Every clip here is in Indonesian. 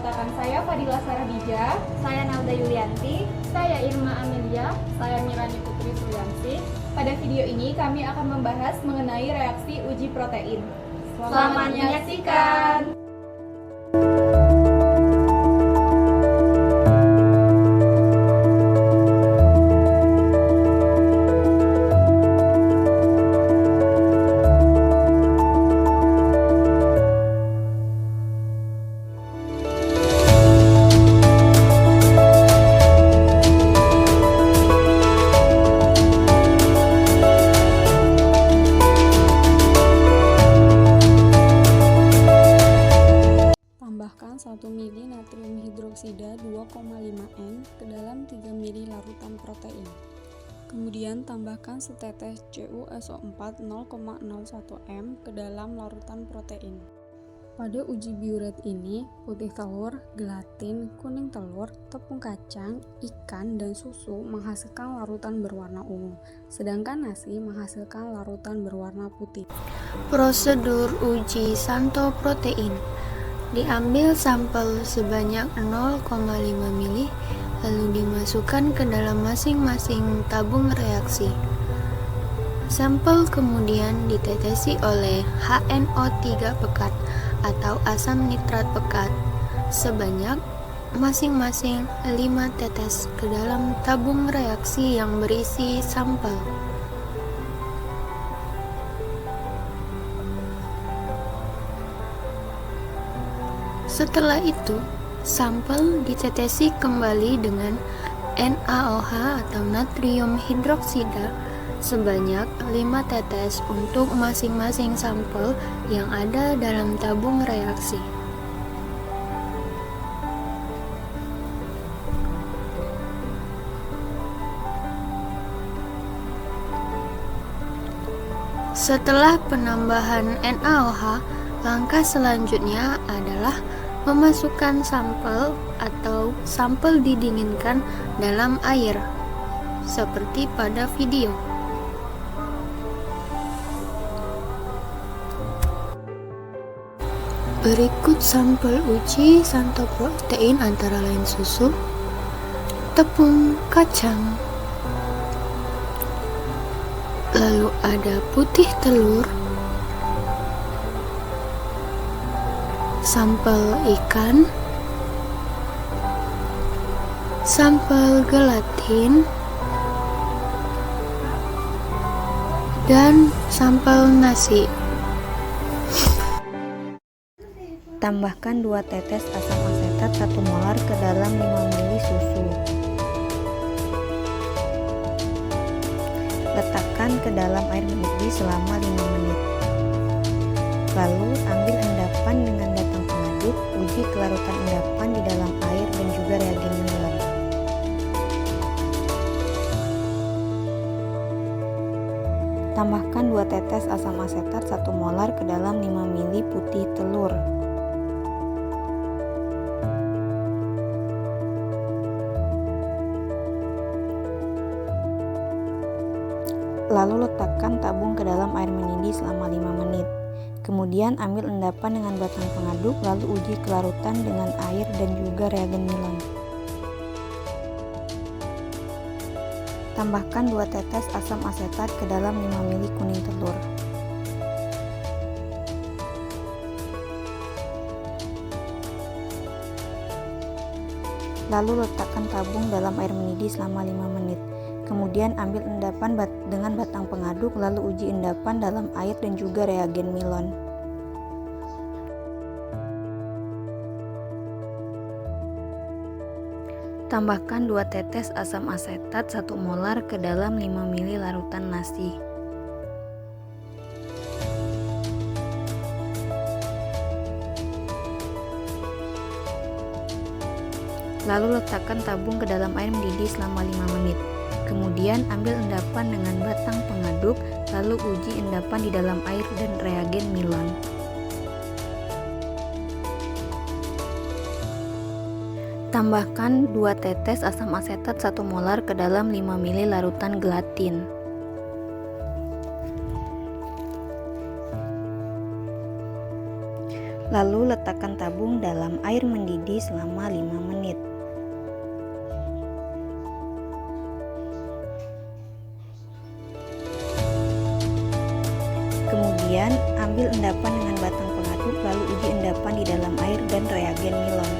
kedatangan saya Fadila Sarabija, Saya Nalda Yulianti. Saya Irma Amelia. Saya Mirani Putri Suyansi. Pada video ini kami akan membahas mengenai reaksi uji protein. Selamat menyaksikan. Tambahkan 1 mili natrium hidroksida 2,5 N ke dalam 3 mili larutan protein. Kemudian tambahkan setetes CuSO4 0,01 m ke dalam larutan protein. Pada uji biuret ini, putih telur, gelatin, kuning telur, tepung kacang, ikan, dan susu menghasilkan larutan berwarna ungu, sedangkan nasi menghasilkan larutan berwarna putih. Prosedur uji Santo protein. Diambil sampel sebanyak 0,5 mili, lalu dimasukkan ke dalam masing-masing tabung reaksi. Sampel kemudian ditetesi oleh HNO3 pekat atau asam nitrat pekat sebanyak masing-masing 5 tetes ke dalam tabung reaksi yang berisi sampel. Setelah itu, sampel ditetesi kembali dengan NaOH atau natrium hidroksida sebanyak 5 tetes untuk masing-masing sampel yang ada dalam tabung reaksi. Setelah penambahan NaOH, langkah selanjutnya adalah memasukkan sampel atau sampel didinginkan dalam air, seperti pada video. Berikut sampel uji Santo protein antara lain susu, tepung kacang, lalu ada putih telur, sampel ikan, sampel gelatin, dan sampel nasi. Tambahkan 2 tetes asam asetat 1 molar ke dalam 5 mili susu. Letakkan ke dalam air mendidih selama 5 menit. Lalu ambil endapan dengan batang pengaduk, uji kelarutan endapan di dalam air dan juga reagen Milan. Tambahkan 2 tetes asam asetat 1 molar ke dalam 5 mili putih telur. Lalu letakkan tabung ke dalam air mendidih selama 5 menit. Kemudian ambil endapan dengan batang pengaduk, lalu uji kelarutan dengan air dan juga reagen Milan. Tambahkan 2 tetes asam asetat ke dalam 5 mili kuning telur. Lalu letakkan tabung dalam air mendidih selama 5 menit. Kemudian ambil endapan dengan batang pengaduk, lalu uji endapan dalam air dan juga reagen Milan. Tambahkan 2 tetes asam asetat 1 molar ke dalam 5 mili larutan nasi. Lalu letakkan tabung ke dalam air mendidih selama 5 menit. Kemudian ambil endapan dengan batang pengaduk, lalu uji endapan di dalam air dan reagen Milan. Tambahkan 2 tetes asam asetat 1 molar ke dalam 5 mili larutan gelatin. Lalu letakkan tabung dalam air mendidih selama 5 menit. Kemudian, ambil endapan dengan batang pengaduk lalu uji endapan di dalam air dan reagen nilon.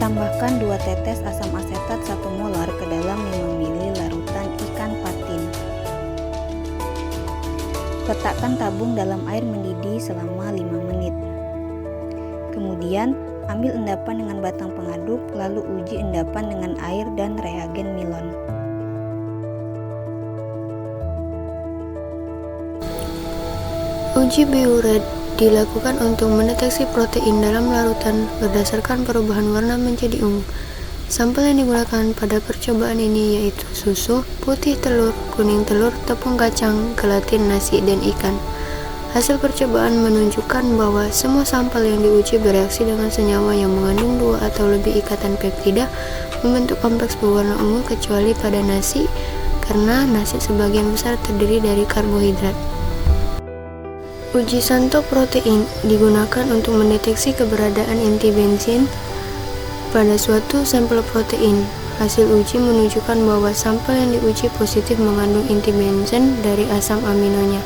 Tambahkan 2 tetes asam asetat 1 molar ke dalam 5 ml larutan ikan patin. Letakkan tabung dalam air mendidih selama 5 menit. Kemudian, ambil endapan dengan batang pengaduk lalu uji endapan dengan air dan reagen nilon. Uji biuret dilakukan untuk mendeteksi protein dalam larutan berdasarkan perubahan warna menjadi ungu. Sampel yang digunakan pada percobaan ini yaitu susu, putih telur, kuning telur, tepung kacang, gelatin, nasi, dan ikan. Hasil percobaan menunjukkan bahwa semua sampel yang diuji bereaksi dengan senyawa yang mengandung 2 atau lebih ikatan peptida membentuk kompleks berwarna ungu kecuali pada nasi, karena nasi sebagian besar terdiri dari karbohidrat. Uji Santo protein digunakan untuk mendeteksi keberadaan inti bensin pada suatu sampel protein. Hasil uji menunjukkan bahwa sampel yang diuji positif mengandung inti bensin dari asam aminonya.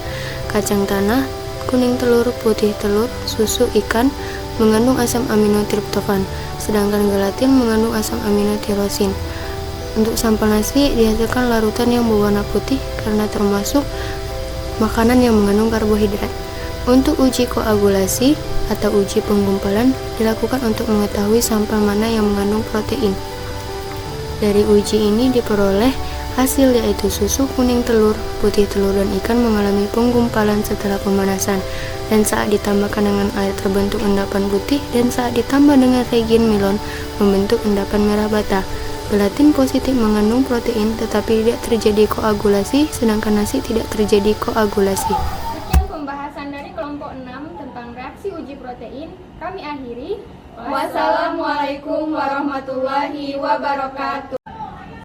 Kacang tanah, kuning telur, putih telur, susu ikan mengandung asam amino triptofan, sedangkan gelatin mengandung asam amino tirosin. Untuk sampel nasi dihasilkan larutan yang berwarna putih karena termasuk makanan yang mengandung karbohidrat. Untuk uji koagulasi atau uji penggumpalan dilakukan untuk mengetahui sampel mana yang mengandung protein. Dari uji ini diperoleh hasil yaitu susu, kuning telur, putih telur, dan ikan mengalami penggumpalan setelah pemanasan, dan saat ditambahkan dengan air terbentuk endapan putih, dan saat ditambah dengan reagen nilon membentuk endapan merah bata. Gelatin positif mengandung protein tetapi tidak terjadi koagulasi, sedangkan nasi tidak terjadi koagulasi. Pembahasan dari kelompok 6 tentang reaksi uji protein kami akhiri. Wassalamualaikum warahmatullahi wabarakatuh.